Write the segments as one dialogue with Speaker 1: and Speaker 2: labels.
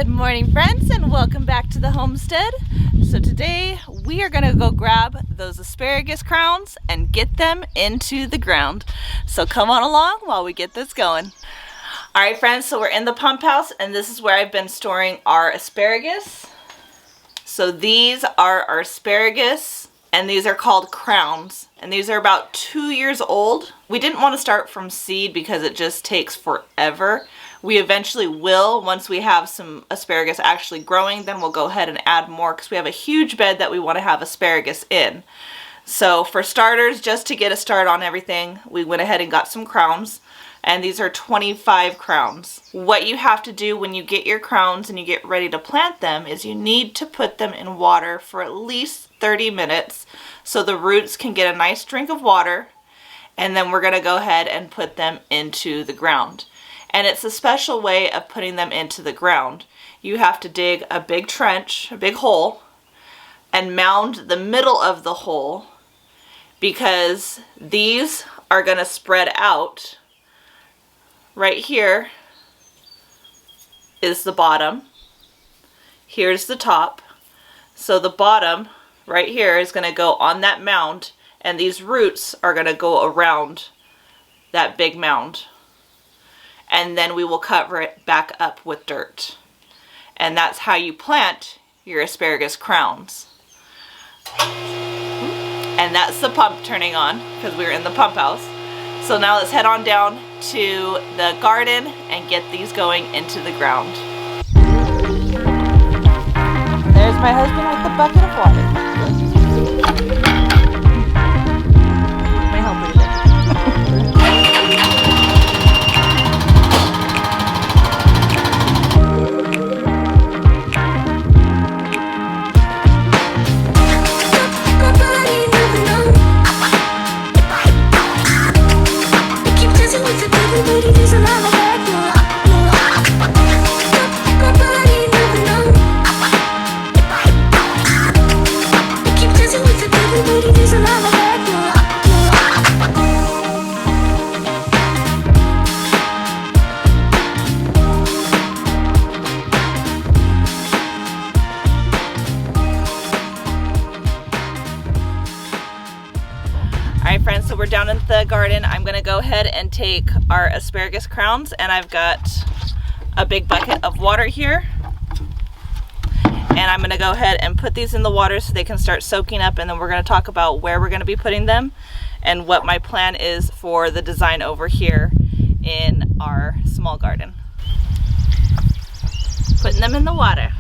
Speaker 1: Good morning, friends, and welcome back to the homestead. So today we are going to go grab those asparagus crowns and get them into the ground. So come on along while we get this going. All right, friends, so we're in the pump house, and this is where I've been storing our asparagus. So these are our asparagus, and these are called crowns, and these are about 2 years old. We didn't want to start from seed because it just takes forever. We eventually will, once we have some asparagus actually growing, then we'll go ahead and add more because we have a huge bed that we want to have asparagus in. So for starters, just to get a start on everything, we went ahead and got some crowns, and these are 25 crowns. What you have to do when you get your crowns and you get ready to plant them is you need to put them in water for at least 30 minutes so the roots can get a nice drink of water, and then we're going to go ahead and put them into the ground. And it's a special way of putting them into the ground. You have to dig a big trench, a big hole, and mound the middle of the hole because these are going to spread out. Right here is the bottom. Here's the top. So the bottom right here is going to go on that mound, and these roots are going to go around that big mound. And then we will cover it back up with dirt. And that's how you plant your asparagus crowns. And that's the pump turning on because we're in the pump house. So now let's head on down to the garden and get these going into the ground. There's my husband with the bucket of water. My helper did. Alright, friends, so we're down in the garden. I'm going to go ahead and take our asparagus crowns, and I've got a big bucket of water here. And I'm going to go ahead and put these in the water so they can start soaking up, and then we're going to talk about where we're going to be putting them and what my plan is for the design over here in our small garden. Putting them in the water.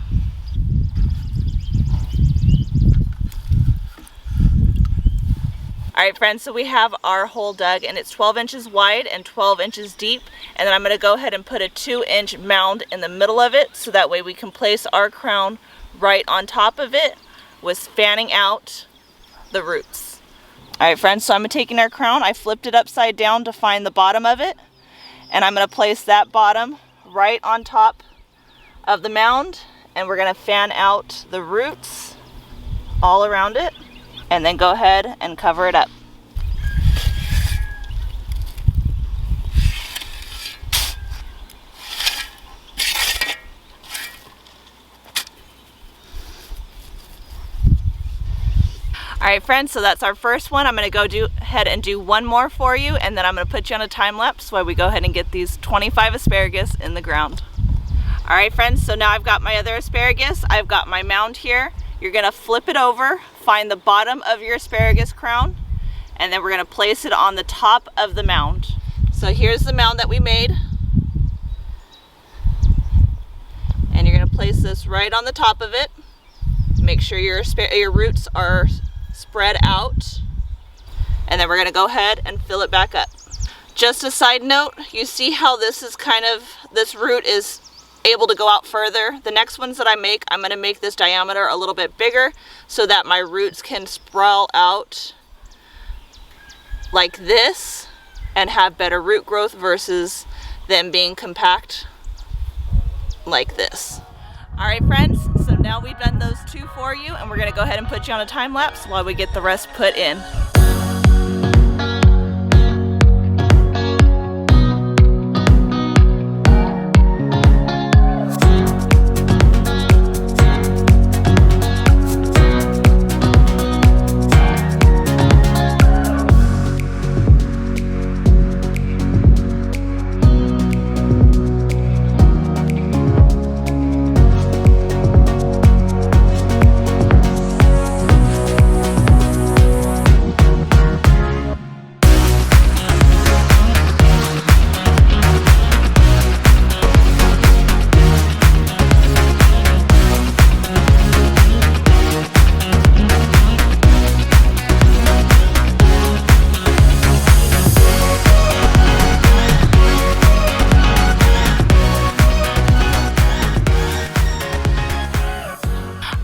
Speaker 1: Alright, friends, so we have our hole dug, and it's 12 inches wide and 12 inches deep, and then I'm going to go ahead and put a 2-inch mound in the middle of it so that way we can place our crown right on top of it with fanning out the roots. Alright, friends, so I'm taking our crown, I flipped it upside down to find the bottom of it, and I'm going to place that bottom right on top of the mound, and we're going to fan out the roots all around it. And then go ahead and cover it up. Alright, friends, so that's our first one. I'm going to go ahead and do one more for you, and then I'm going to put you on a time lapse while we go ahead and get these 25 asparagus in the ground. Alright, friends, so now I've got my other asparagus. I've got my mound here. You're going to flip it over, find the bottom of your asparagus crown, and then we're going to place it on the top of the mound. So here's the mound that we made. And you're going to place this right on the top of it. Make sure your roots are spread out. And then we're going to go ahead and fill it back up. Just a side note, you see how this root is able to go out further. The next ones that I make, I'm going to make this diameter a little bit bigger so that my roots can sprawl out like this and have better root growth versus them being compact like this. Alright, friends, so now we've done those two for you, and we're going to go ahead and put you on a time lapse while we get the rest put in.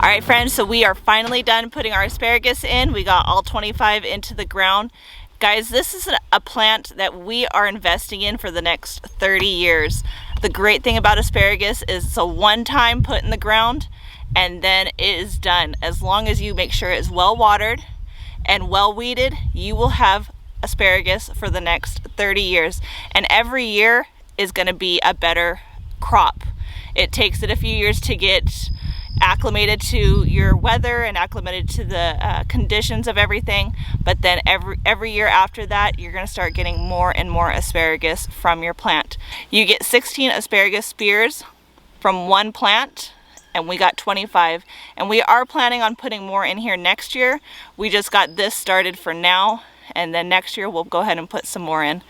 Speaker 1: All right, friends, so we are finally done putting our asparagus in. We got all 25 into the ground. Guys, this is a plant that we are investing in for the next 30 years. The great thing about asparagus is it's a one-time put in the ground and then it is done. As long as you make sure it's well watered and well weeded, you will have asparagus for the next 30 years. And every year is going to be a better crop. It takes it a few years to get acclimated to your weather and acclimated to the conditions of everything, but then every year after that you're going to start getting more and more asparagus from your plant. You get 16 asparagus spears from one plant, and we got 25, and we are planning on putting more in here next year. We just got this started for now, and then next year we'll go ahead and put some more in.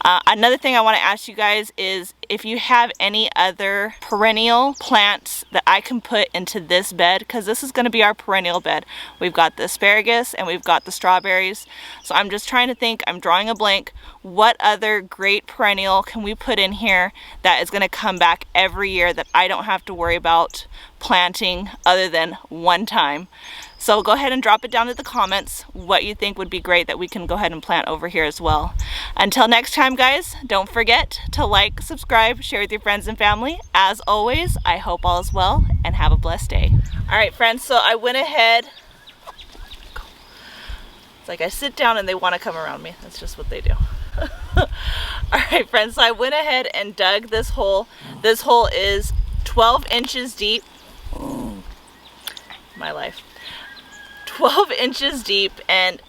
Speaker 1: Another thing I want to ask you guys is if you have any other perennial plants that I can put into this bed, because this is going to be our perennial bed. We've got the asparagus and we've got the strawberries. So I'm just trying to think, I'm drawing a blank, what other great perennial can we put in here that is going to come back every year that I don't have to worry about planting other than one time. So go ahead and drop it down in the comments what you think would be great that we can go ahead and plant over here as well. Until next time, guys, don't forget to like, subscribe, share with your friends and family. As always, I hope all is well and have a blessed day. All right, friends, so I went ahead. It's like I sit down and they want to come around me. That's just what they do. All right, friends, so I went ahead and dug this hole. This hole is 12 inches deep. My life. 12 inches deep, and